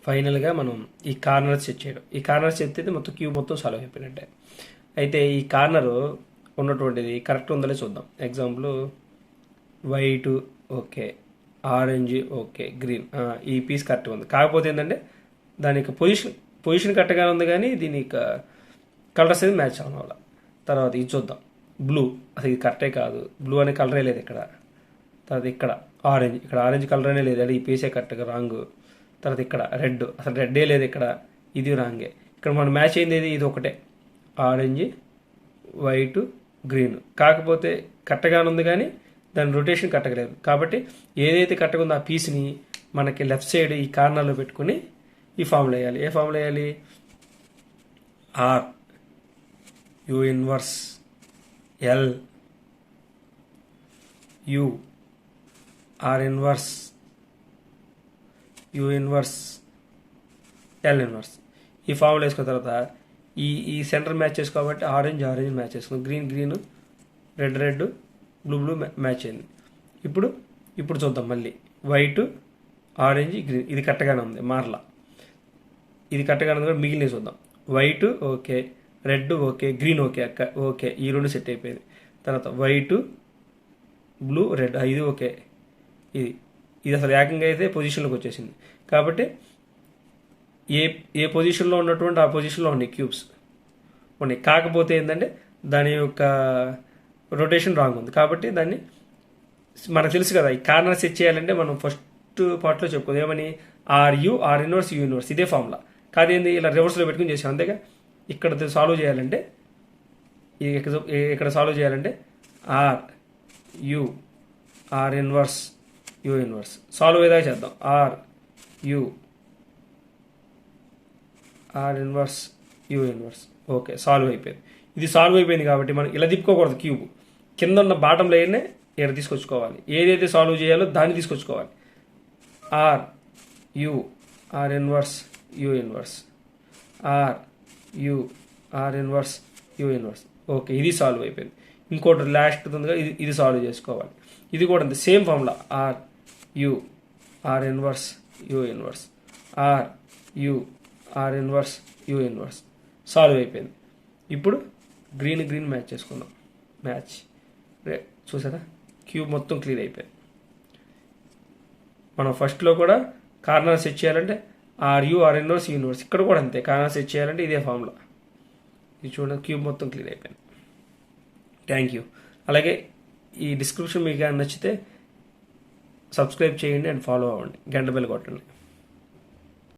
ఫైనల్గా మనం ఈ కార్నర్ సెట్ చేయడం. ఈ కార్నర్ సెట్ అయితే మొత్తం క్యూబ్ మొత్తం సాల్వ్ అయిపోయినట్టే. అయితే ఈ కార్నర్ ఉన్నటువంటిది కరెక్ట్ ఉందో చూద్దాం. Example white okay, orange okay, green, ఈ పీస్ కరెక్ట్గా ఉంది. కాకపోతే ఏంటంటే దానికి పొజిషన్ కరెక్ట్గా ఉంది, కానీ దీనికి కలర్స్ అనేది మ్యాచ్ అవ్వడం వల్ల. తర్వాత ఇది చూద్దాం, బ్లూ అసలు ఇది కరెక్టే కాదు, బ్లూ అనే కలరే లేదు ఇక్కడ. తర్వాత ఇక్కడ ఆరెంజ్ కలర్ అనే లేదు, అది ఈ పీసే కరెక్ట్గా రాంగ్. తర్వాత ఇక్కడ రెడ్, అసలు రెడ్డే లేదు ఇక్కడ, ఇది రాంగే. ఇక్కడ మనం మ్యాచ్ అయింది ఇది ఒకటే, ఆరెంజ్ వైట్ గ్రీన్. కాకపోతే కరెక్ట్గానే ఉంది, కానీ దాని రొటేషన్ కరెక్ట్గా లేదు. కాబట్టి ఏదైతే కరెక్ట్గా ఉందో ఆ పీస్ని మనకి లెఫ్ట్ సైడ్ ఈ కార్నర్లో పెట్టుకుని ఈ ఫార్ములా వేయాలి. ఏ ఫార్ములా వేయాలి? R U inverse L U R inverse U inverse L inverse. ఈ ఫార్ములా వేసుకున్న తర్వాత ఈ సెంటర్ మ్యాచ్ చేసుకోబట్టి ఆరెంజ్ మ్యాచ్ చేసుకుంది, గ్రీన్ రెడ్ బ్లూ మ్యాచ్ అయింది. ఇప్పుడు చూద్దాం మళ్ళీ వైట్ ఆరెంజ్ గ్రీన్, ఇది కరెక్ట్గానే ఉంది, మార్లా ఇది కరెక్ట్గానే ఉంది. మిగిలిన చూద్దాం, white okay, red okay, green okay, okay, ఈ రెండు సెట్ అయిపోయింది. తర్వాత వైట్ బ్లూ రెడ్, ఇది ఓకే, ఇది అసలు ఏకంగా అయితే పొజిషన్లోకి వచ్చేసింది. కాబట్టి ఏ పొజిషన్లో ఉన్నటువంటి ఆ పొజిషన్లో ఉన్నాయి క్యూబ్స్ ఉన్నాయి. కాకపోతే ఏంటంటే దాని యొక్క రొటేషన్ రాంగ్ ఉంది. కాబట్టి దాన్ని మనకు తెలుసు కదా, ఈ కార్నర్ సెట్ చేయాలంటే మనం ఫస్ట్ పార్ట్లో చెప్పుకోదు ఏమని, ఆర్ ఇన్వర్స్ యూ ఇన్వర్స్, ఇదే ఫార్ములా. కాదేంది ఇలా రివర్స్లో పెట్టుకుని చేసాం అంతేగా. ఇక్కడ సాల్వ్ చేయాలంటే ఇక్కడ సాల్వ్ చేయాలంటే are inverse U inverse solve ఏదో చేద్దాం. Are inverse U inverse okay, solve అయిపోయింది. ఇది సాల్వ్ అయిపోయింది కాబట్టి మనం ఇలా తిప్పుకోకూడదు, క్యూబ్ కింద ఉన్న బాటం లేయర్నే ఇక్కడ తీసుకొచ్చుకోవాలి. ఏదైతే సాల్వ్ చేయాలో దాన్ని తీసుకొచ్చుకోవాలి. R inverse U inverse R inverse U inverse okay, ఇది సాల్వ్ అయిపోయింది. ఇంకోటి లాస్ట్ ఉందిగా, ఇది సాల్వ్ చేసుకోవాలి. ఇది కూడా అంతే, same formula, are inverse U inverse R inverse U inverse solve అయిపోయింది. ఇప్పుడు గ్రీన్ మ్యాచ్ చేసుకుందాం. మ్యాచ్ చూసారా, క్యూబ్ మొత్తం క్లియర్ అయిపోయింది. మనం ఫస్ట్లో కూడా కార్నర్ సెట్ చేయాలంటే ఆర్ ఇన్వర్స్ యూ ఇన్వర్స్, ఇక్కడ కూడా అంతే, కార్నర్ సెట్ చేయాలంటే ఇదే ఫార్ములా. ఇది చూడండి, క్యూబ్ మొత్తం క్లియర్ అయిపోయింది. Thank you. అలాగే ఈ డిస్క్రిప్షన్ మీకు నచ్చితే సబ్స్క్రైబ్ చేయండి అండ్ ఫాలో అవ్వండి, గంట బెల్ కొట్టండి.